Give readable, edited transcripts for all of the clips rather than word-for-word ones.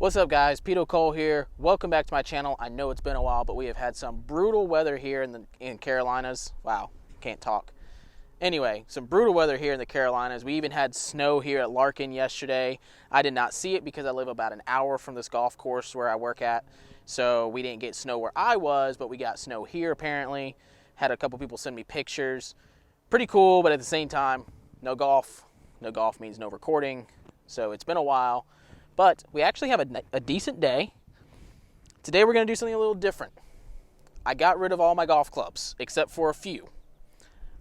What's up guys, Pito Cole here. Welcome back to my channel. I know it's been a while, but we have had some brutal weather here in Carolinas. Wow, can't talk. Anyway, some brutal weather here in the Carolinas. We even had snow here at Larkin yesterday. I did not see it because I live about an hour from this golf course where I work at. So we didn't get snow where I was, but we got snow here apparently. Had a couple people send me pictures. Pretty cool, but at the same time, no golf. No golf means no recording. So it's been a while. But we actually have a decent day. Today we're going to do something a little different. I got rid of all my golf clubs, except for a few.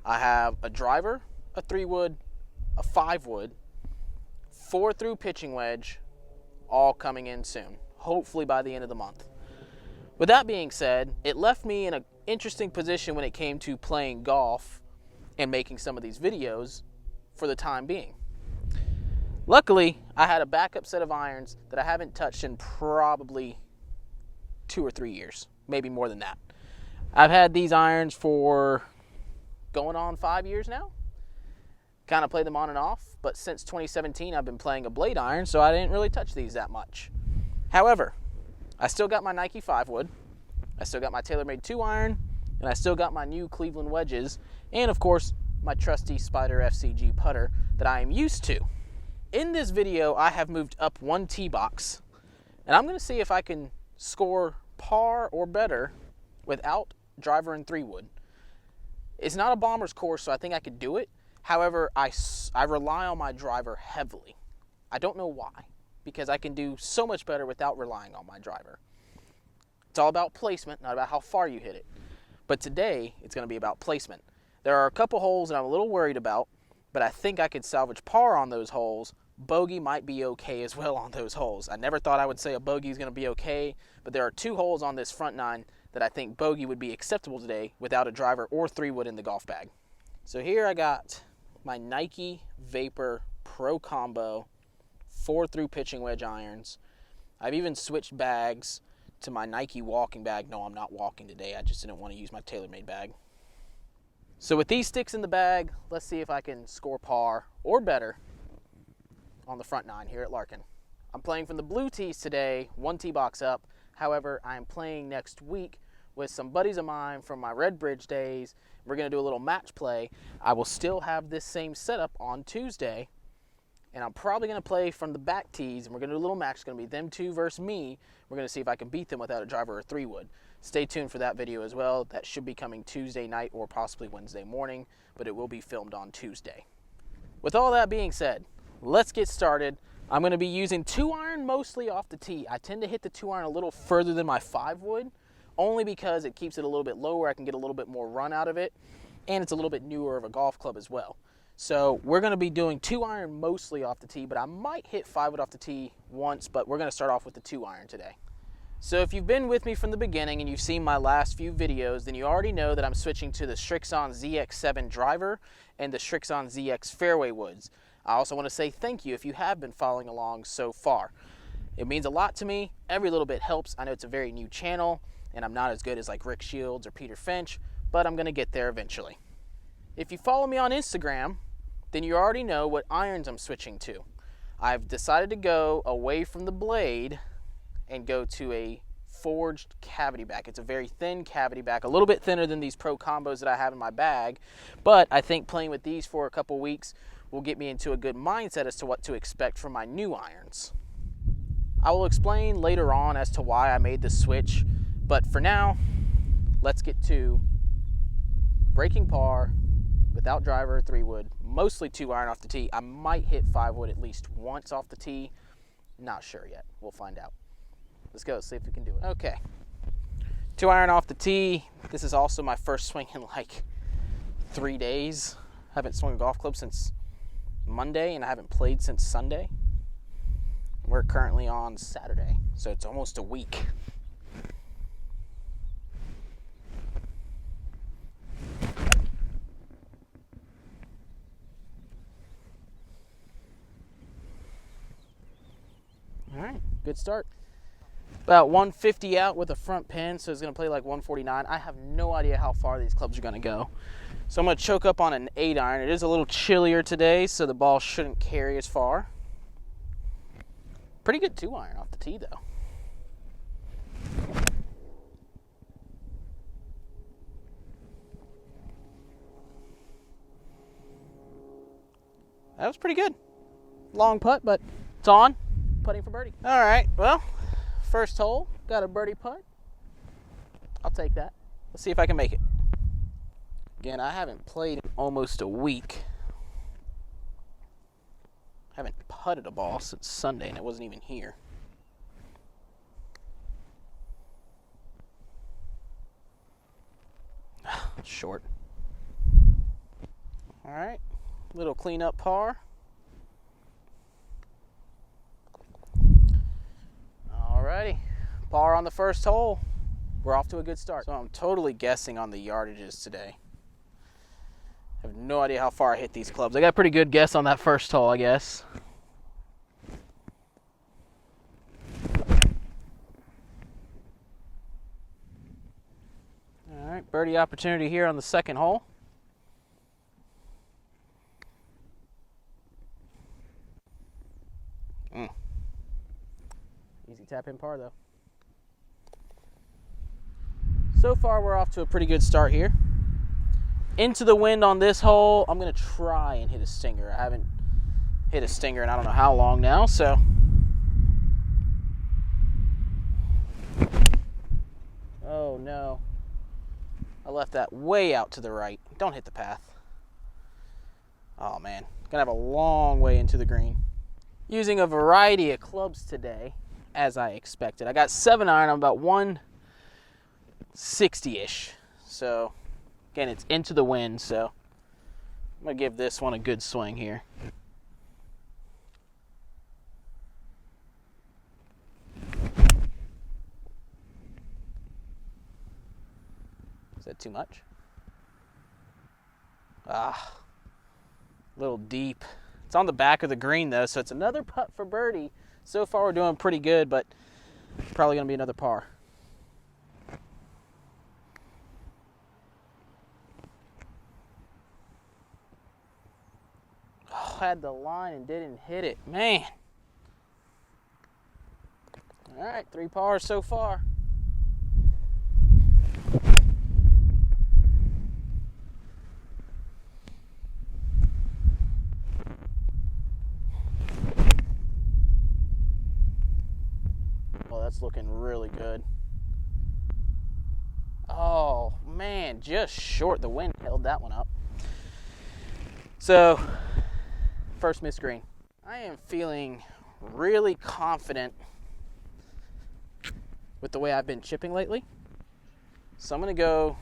I have a driver, a 3-wood, a 5-wood, 4-through pitching wedge, all coming in soon, hopefully by the end of the month. With that being said, it left me in an interesting position when it came to playing golf and making some of these videos for the time being. Luckily, I had a backup set of irons that I haven't touched in probably 2 or 3 years, maybe more than that. I've had these irons for going on 5 years now. Kind of play them on and off, but since 2017 I've been playing a blade iron, so I didn't really touch these that much. However, I still got my Nike 5-wood, I still got my TaylorMade 2-iron, and I still got my new Cleveland wedges, and of course, my trusty Spider FCG putter that I am used to. In this video, I have moved up 1 tee box, and I'm going to see if I can score par or better without driver and 3-wood. It's not a bomber's course, so I think I could do it. However, I rely on my driver heavily. I don't know why, because I can do so much better without relying on my driver. It's all about placement, not about how far you hit it. But today, it's going to be about placement. There are a couple holes that I'm a little worried about, but I think I could salvage par on those holes. Bogey might be okay as well on those holes. I never thought I would say a bogey is going to be okay, but there are 2 holes on this front 9 that I think bogey would be acceptable today without a driver or 3-wood in the golf bag. So here I got my Nike Vapor Pro Combo 4-through pitching wedge irons. I've even switched bags to my Nike walking bag. No, I'm not walking today. I just didn't want to use my TaylorMade bag. So with these sticks in the bag, let's see if I can score par or better on the front 9 here at Larkin. I'm playing from the blue tees today, 1 tee box up. However, I am playing next week with some buddies of mine from my Redbridge days. We're going to do a little match play. I will still have this same setup on Tuesday, and I'm probably going to play from the back tees, and we're going to do a little match. It's going to be them 2 versus me. We're going to see if I can beat them without a driver or 3-wood. Stay tuned for that video as well. That should be coming Tuesday night or possibly Wednesday morning, but it will be filmed on Tuesday. With all that being said, let's get started. I'm going to be using 2-iron mostly off the tee. I tend to hit the 2-iron a little further than my 5-wood, only because it keeps it a little bit lower. I can get a little bit more run out of it, and it's a little bit newer of a golf club as well. So we're going to be doing 2-iron mostly off the tee, but I might hit 5-wood off the tee once, but we're going to start off with the 2-iron today. So if you've been with me from the beginning and you've seen my last few videos, then you already know that I'm switching to the Srixon ZX7 driver and the Srixon ZX fairway woods. I also want to say thank you if you have been following along so far. It means a lot to me. Every little bit helps. I know it's a very new channel, and I'm not as good as like Rick Shields or Peter Finch, but I'm going to get there eventually. If you follow me on Instagram, then you already know what irons I'm switching to. I've decided to go away from the blade and go to a forged cavity back. It's a very thin cavity back, a little bit thinner than these Pro Combos that I have in my bag, but I think playing with these for a couple weeks will get me into a good mindset as to what to expect from my new irons. I will explain later on as to why I made the switch, but for now, let's get to breaking par without driver or 3-wood, mostly 2-iron off the tee. I might hit 5-wood at least once off the tee. Not sure yet. We'll find out. Let's go, see if we can do it. Okay, 2-iron off the tee. This is also my first swing in like 3 days. I haven't swung a golf club since Monday, and I haven't played since Sunday. We're currently on Saturday, so it's almost a week. All right, good start. About 150 out with a front pin, so it's going to play like 149. I have no idea how far these clubs are going to go. So I'm going to choke up on an 8-iron. It is a little chillier today, so the ball shouldn't carry as far. Pretty good 2-iron off the tee, though. That was pretty good. Long putt, but it's on. Putting for birdie. All right, well, first hole, got a birdie putt. I'll take that. Let's see if I can make it. Again, I haven't played in almost a week. Haven't putted a ball since Sunday, and it wasn't even here. Short. All right, little cleanup par. All righty, par on the first hole. We're off to a good start. So I'm totally guessing on the yardages today. I have no idea how far I hit these clubs. I got a pretty good guess on that first hole, I guess. All right, birdie opportunity here on the second hole. Easy tap in par, though. So far, we're off to a pretty good start here. Into the wind on this hole. I'm going to try and hit a stinger. I haven't hit a stinger in I don't know how long now, so. Oh, no. I left that way out to the right. Don't hit the path. Oh, man. Gonna have a long way into the green. Using a variety of clubs today, as I expected. I got 7-iron. I'm about 160-ish. So, again, it's into the wind, so I'm going to give this one a good swing here. Is that too much? A little deep. It's on the back of the green, though, so it's another putt for birdie. So far, we're doing pretty good, but probably going to be another par. Oh, had the line and didn't hit it. Man. All right, 3 pars so far. That's looking really good. Oh, man, just short. The wind held that one up. So, first missed green. I am feeling really confident with the way I've been chipping lately. So I'm going to go,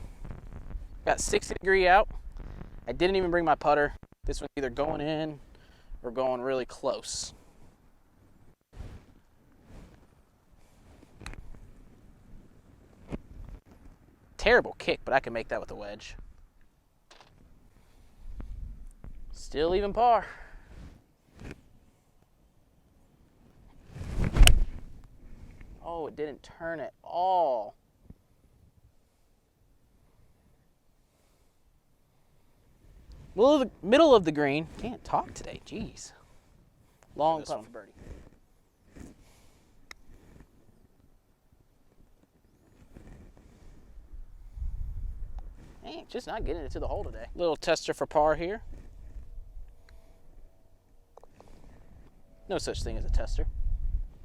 got 60 degree out. I didn't even bring my putter. This one's either going in or going really close. Terrible kick, but I can make that with a wedge. Still even par. Oh, it didn't turn at all. Middle of the green. Can't talk today, jeez. Long putt for birdie. Just not getting it to the hole today. Little tester for par here. No such thing as a tester.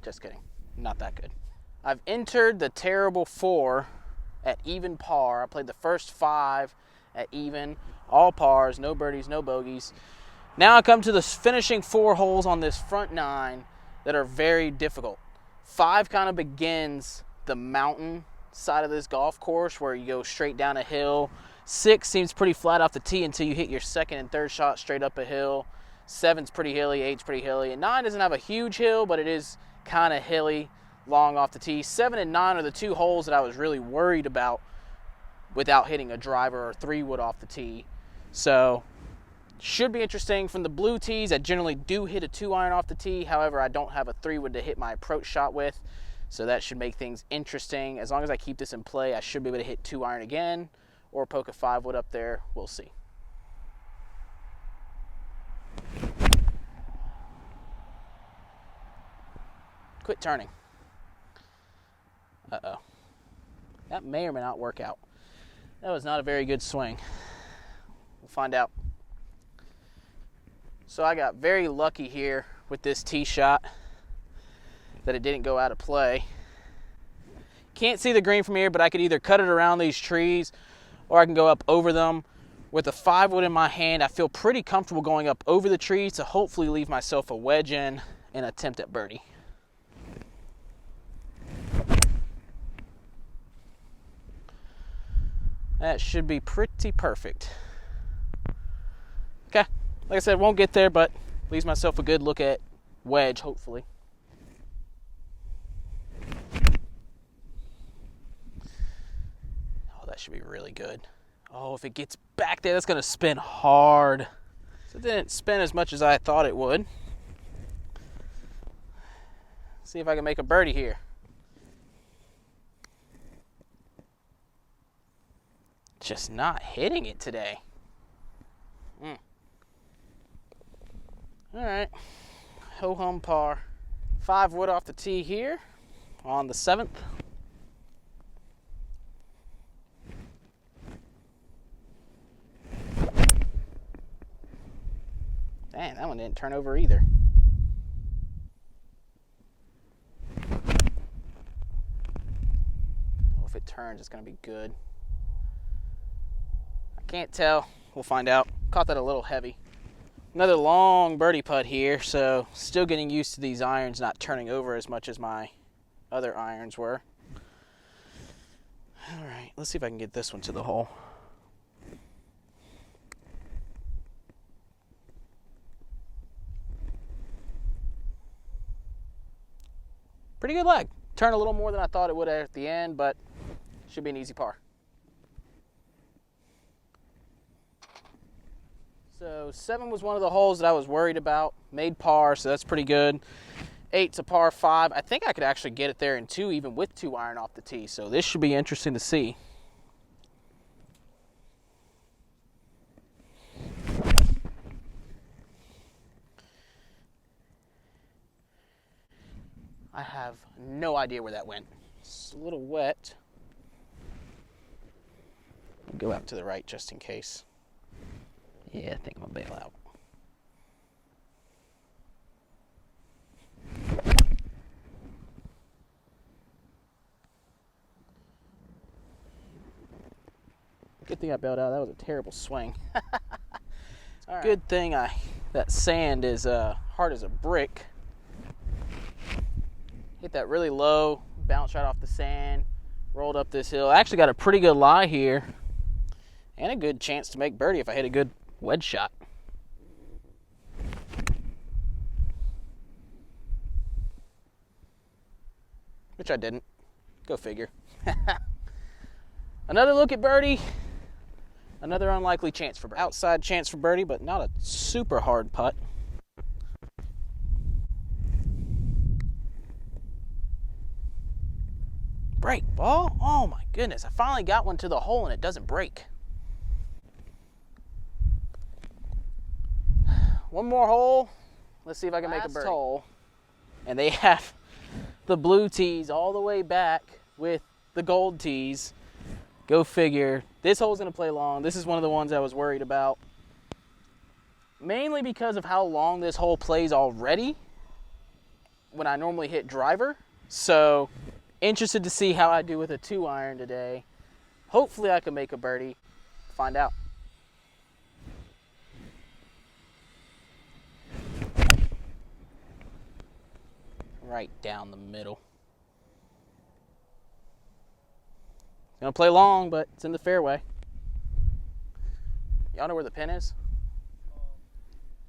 Just kidding. Not that good. I've entered the terrible 4 at even par. I played the first 5 at even. All pars, no birdies, no bogeys. Now I come to the finishing 4 holes on this front 9 that are very difficult. 5 kind of begins the mountain side of this golf course where you go straight down a hill. 6 seems pretty flat off the tee until you hit your second and third shot straight up a hill. 7's pretty hilly, 8's pretty hilly, and 9 doesn't have a huge hill, but it is kind of hilly, long off the tee. 7 and 9 are the 2 holes that I was really worried about without hitting a driver or 3-wood off the tee. So, should be interesting. From the blue tees, I generally do hit a 2-iron off the tee. However, I don't have a 3-wood to hit my approach shot with, so that should make things interesting. As long as I keep this in play, I should be able to hit 2-iron again or poke a 5-wood up there. We'll see. Quit turning. Uh-oh. That may or may not work out. That was not a very good swing. We'll find out. So I got very lucky here with this tee shot that it didn't go out of play. Can't see the green from here, but I could either cut it around these trees or I can go up over them. With a 5-wood in my hand, I feel pretty comfortable going up over the trees to hopefully leave myself a wedge in and attempt at birdie. That should be pretty perfect. Okay, like I said, won't get there, but leaves myself a good look at wedge, hopefully. Oh, that should be really good. Oh, if it gets back there, that's gonna spin hard. So it didn't spin as much as I thought it would. See if I can make a birdie here. Just not hitting it today. All right, ho-hum par. 5-wood off the tee here on the 7th. Dang, that one didn't turn over either. Oh, if it turns, it's gonna be good. Can't tell. We'll find out. Caught that a little heavy. Another long birdie putt here, so still getting used to these irons not turning over as much as my other irons were. All right, let's see if I can get this one to the hole. Pretty good leg. Turned a little more than I thought it would at the end, but should be an easy par. So 7 was one of the holes that I was worried about. Made par, so that's pretty good. 8's a par 5. I think I could actually get it there in 2, even with 2 iron off the tee. So this should be interesting to see. I have no idea where that went. It's a little wet. I'll go out to the right just in case. Yeah, I think I'm gonna bail out. Good thing I bailed out. That was a terrible swing. Right. Good thing that sand is hard as a brick. Hit that really low, bounced right off the sand, rolled up this hill. I actually got a pretty good lie here and a good chance to make birdie if I hit a good wedge shot. Which I didn't. Go figure. Another look at birdie. Another unlikely chance for birdie. Outside chance for birdie, but not a super hard putt. Break ball? Oh my goodness. I finally got one to the hole and it doesn't break. One more hole. Let's see if I can make a birdie. Hole. And they have the blue tees all the way back with the gold tees. Go figure. This hole's going to play long. This is one of the ones I was worried about. Mainly because of how long this hole plays already when I normally hit driver. So, interested to see how I do with a 2-iron today. Hopefully I can make a birdie. Find out. Right down the middle. It's gonna play long, but it's in the fairway. Y'all know where the pin is? You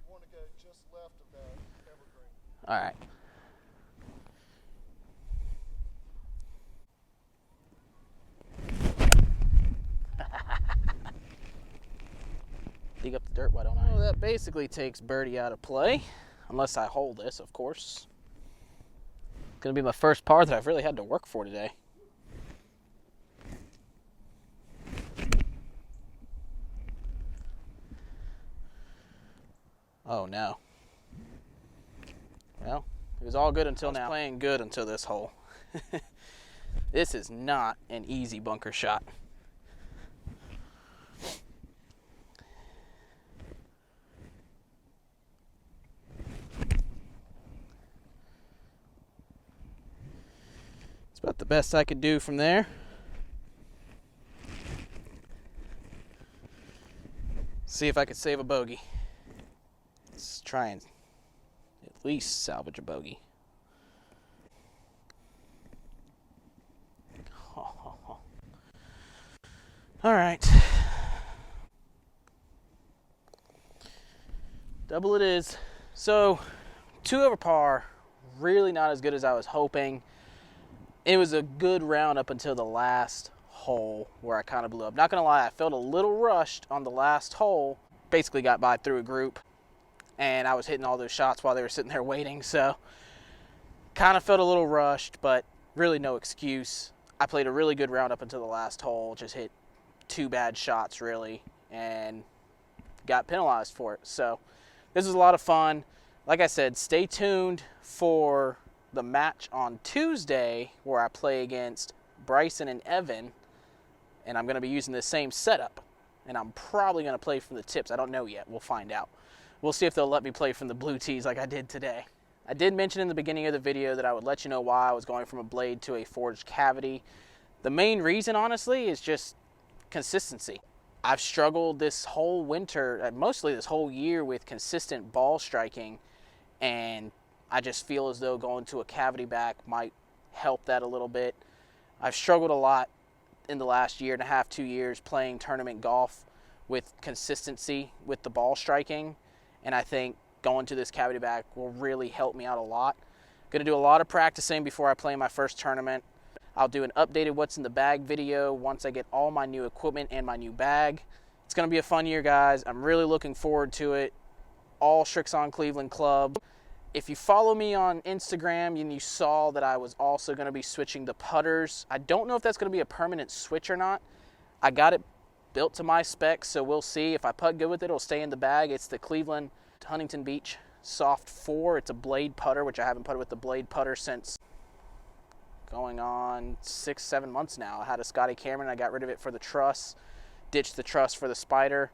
want to go just left of that evergreen. All right. Dig up the dirt, why don't I? Well, that basically takes birdie out of play, unless I hold this, of course. It's gonna be my first par that I've really had to work for today. Oh no. Well, It was all good until now. Playing good until this hole. This is not an easy bunker shot. It's about the best I could do from there. See if I could save a bogey. Let's try and at least salvage a bogey. All right. Double it is. So 2 over par, really not as good as I was hoping. It was a good round up until the last hole where I kind of blew up. Not gonna lie, I felt a little rushed on the last hole. Basically got by through a group and I was hitting all those shots while they were sitting there waiting. So kind of felt a little rushed, but really no excuse. I played a really good round up until the last hole, just hit 2 bad shots really and got penalized for it. So this was a lot of fun. Like I said, stay tuned for the match on Tuesday where I play against Bryson and Evan, and I'm going to be using the same setup, and I'm probably going to play from the tips. I don't know yet. We'll find out. We'll see if they'll let me play from the blue tees like I did today. I did mention in the beginning of the video that I would let you know why I was going from a blade to a forged cavity. The main reason, honestly, is just consistency. I've struggled this whole winter, mostly this whole year, with consistent ball striking, and I just feel as though going to a cavity back might help that a little bit. I've struggled a lot in the last year and a half, 2 years, playing tournament golf with consistency with the ball striking, and I think going to this cavity back will really help me out a lot. Going to do a lot of practicing before I play my first tournament. I'll do an updated what's in the bag video once I get all my new equipment and my new bag. It's going to be a fun year, guys. I'm really looking forward to it. All Srixon Cleveland Club. If you follow me on Instagram and you saw that I was also going to be switching the putters, I don't know if that's going to be a permanent switch or not. I got it built to my specs, so we'll see. If I putt good with it, it'll stay in the bag. It's the Cleveland Huntington Beach Soft 4. It's a blade putter, which I haven't putted with the blade putter since going on 6-7 months now. I had a Scotty Cameron. I got rid of it for the truss, ditched the truss for the Spider,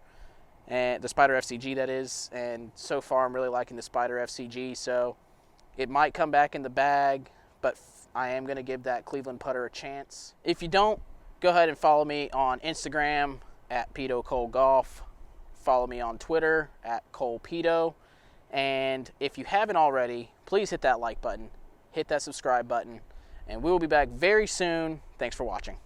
and the Spider FCG, that is. And so far, I'm really liking the Spider FCG. So it might come back in the bag, but I am going to give that Cleveland putter a chance. If you don't, go ahead and follow me on Instagram at Pito Cole Golf. Follow me on Twitter at Cole Pito. And if you haven't already, please hit that like button, hit that subscribe button, and we will be back very soon. Thanks for watching.